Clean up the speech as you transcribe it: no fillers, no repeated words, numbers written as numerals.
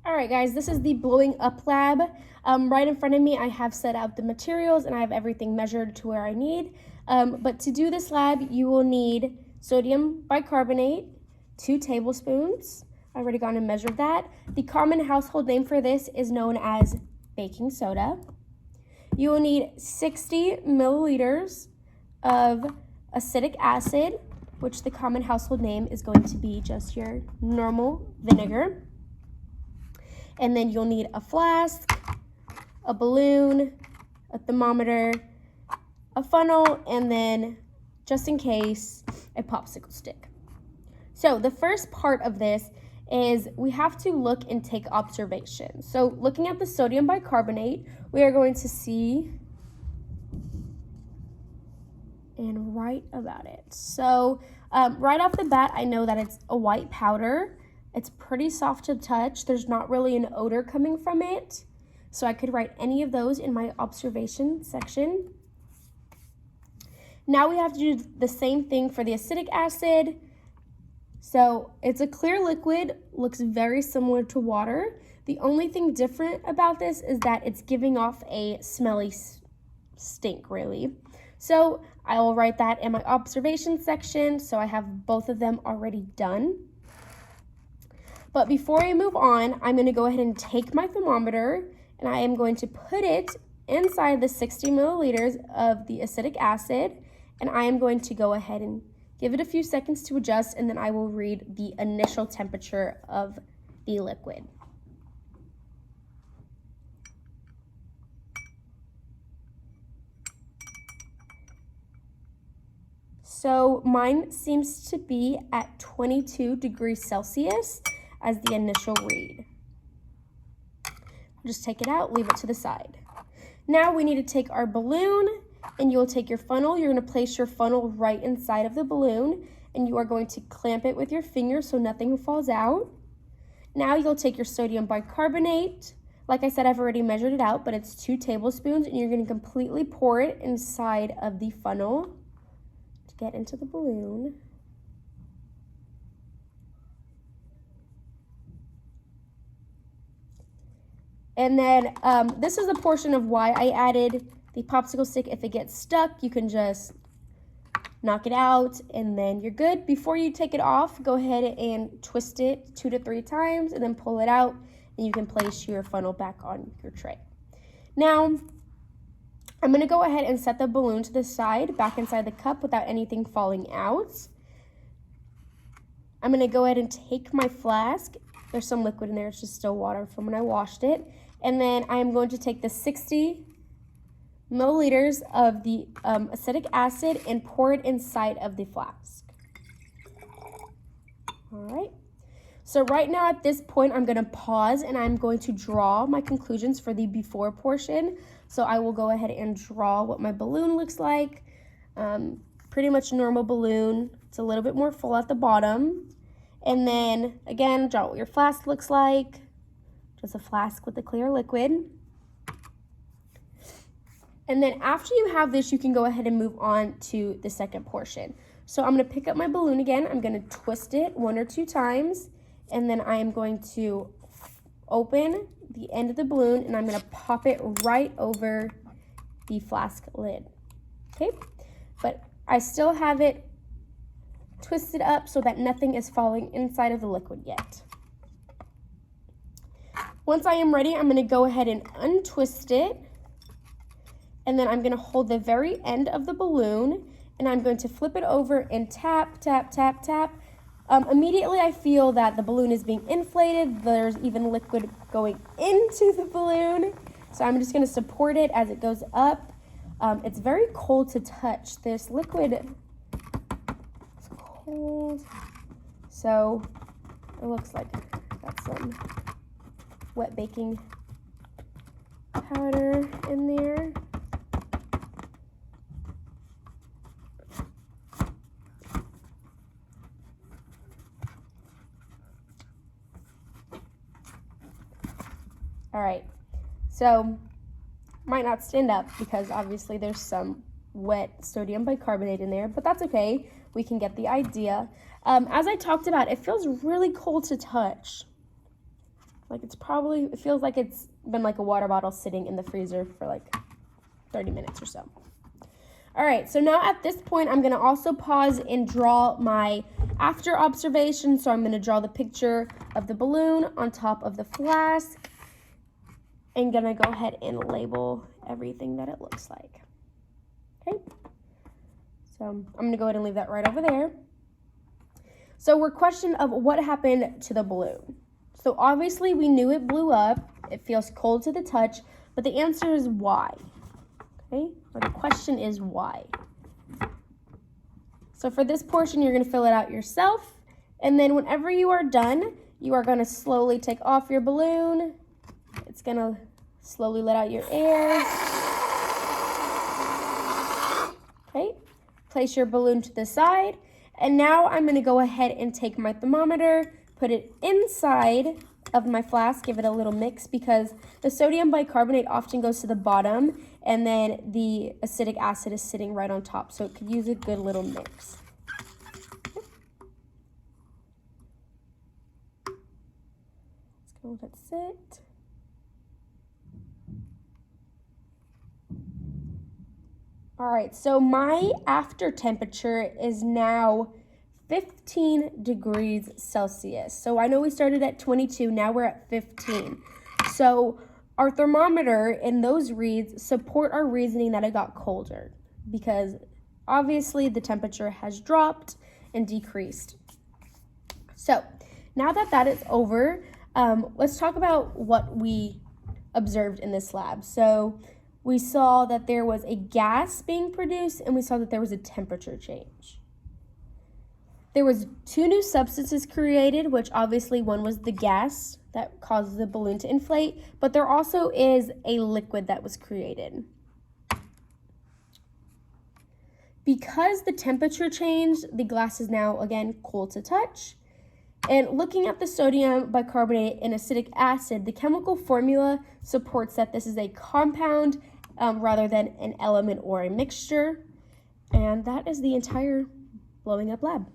All right, guys, this is the Blowing Up Lab. Right in front of me, I have set out the materials and I have everything measured to where I need. But to do this lab, you will need sodium bicarbonate, 2 tablespoons. I've already gone and measured that. The common household name for this is known as baking soda. You will need 60 milliliters of acetic acid, which the common household name is going to be just your normal vinegar. And then you'll need a flask, a balloon, a thermometer, a funnel, and then, just in case, a popsicle stick. So the first part of this is we have to look and take observations. So looking at the sodium bicarbonate, we are going to see and write about it. So right off the bat, I know that it's a white powder. It's pretty soft to touch. There's not really an odor coming from it. So I could write any of those in my observation section. Now we have to do the same thing for the acetic acid. So it's a clear liquid, looks very similar to water. The only thing different about this is that it's giving off a smelly stink, really. So I will write that in my observation section, so I have both of them already done. But before I move on, I'm going to go ahead and take my thermometer and I am going to put it inside the 60 milliliters of the acetic acid, and I am going to go ahead and give it a few seconds to adjust, and then I will read the initial temperature of the liquid. So mine seems to be at 22 degrees Celsius as the initial read. Just take it out, leave it to the side. Now we need to take our balloon, and you'll take your funnel. You're going to place your funnel right inside of the balloon, and you are going to clamp it with your finger so nothing falls out. Now you'll take your sodium bicarbonate. Like I said, I've already measured it out, but it's 2 tablespoons, and you're going to completely pour it inside of the funnel to get into the balloon. And then this is the portion of why I added the popsicle stick. If it gets stuck, you can just knock it out and then you're good. Before you take it off, go ahead and twist it 2 to 3 times and then pull it out, and you can place your funnel back on your tray. Now, I'm going to go ahead and set the balloon to the side, back inside the cup without anything falling out. I'm going to go ahead and take my flask. There's some liquid in there, it's just still water from when I washed it. And then I'm going to take the 60 milliliters of the acetic acid and pour it inside of the flask. All right. So right now at this point, I'm going to pause and I'm going to draw my conclusions for the before portion. So I will go ahead and draw what my balloon looks like. Pretty much normal balloon. It's a little bit more full at the bottom. And then, again, draw what your flask looks like. Just a flask with a clear liquid. And then after you have this, you can go ahead and move on to the second portion. So I'm going to pick up my balloon again. I'm going to twist it 1 or 2 times. And then I am going to open the end of the balloon, and I'm going to pop it right over the flask lid. Okay? But I still have it twisted up so that nothing is falling inside of the liquid yet. Once I am ready, I'm going to go ahead and untwist it, and then I'm going to hold the very end of the balloon, and I'm going to flip it over and tap, tap, tap, tap. Immediately I feel that the balloon is being inflated. There's even liquid going into the balloon, so I'm just going to support it as it goes up. It's very cold to touch. This liquid is cold, so it looks like got some wet baking powder in there. All right, so might not stand up because obviously there's some wet sodium bicarbonate in there, but that's okay. We can get the idea. As I talked about, it feels really cold to touch. Like it feels like it's been like a water bottle sitting in the freezer for like 30 minutes or so. All right, so now at this point, I'm gonna also pause and draw my after observation. So I'm gonna draw the picture of the balloon on top of the flask and gonna go ahead and label everything that it looks like. Okay, so I'm gonna go ahead and leave that right over there. So we're questioned of what happened to the balloon. So obviously we knew it blew up, it feels cold to the touch, but the answer is why, okay? Or the question is why. So for this portion, you're gonna fill it out yourself, and then whenever you are done, you are gonna slowly take off your balloon. It's gonna slowly let out your air. Okay, place your balloon to the side, and now I'm gonna go ahead and take my thermometer, put it inside of my flask, give it a little mix because the sodium bicarbonate often goes to the bottom and then the acetic acid is sitting right on top, so it could use a good little mix. Let's go let it sit. All right, so my after temperature is now 15 degrees Celsius. So I know we started at 22, now we're at 15. So our thermometer and those reads support our reasoning that it got colder because obviously the temperature has dropped and decreased. So now that that is over, let's talk about what we observed in this lab. So we saw that there was a gas being produced and we saw that there was a temperature change. There was 2 new substances created, which obviously one was the gas that causes the balloon to inflate, but there also is a liquid that was created. Because the temperature changed, the glass is now again cold to touch. And looking at the sodium bicarbonate and acetic acid, the chemical formula supports that this is a compound rather than an element or a mixture. And that is the entire blowing up lab.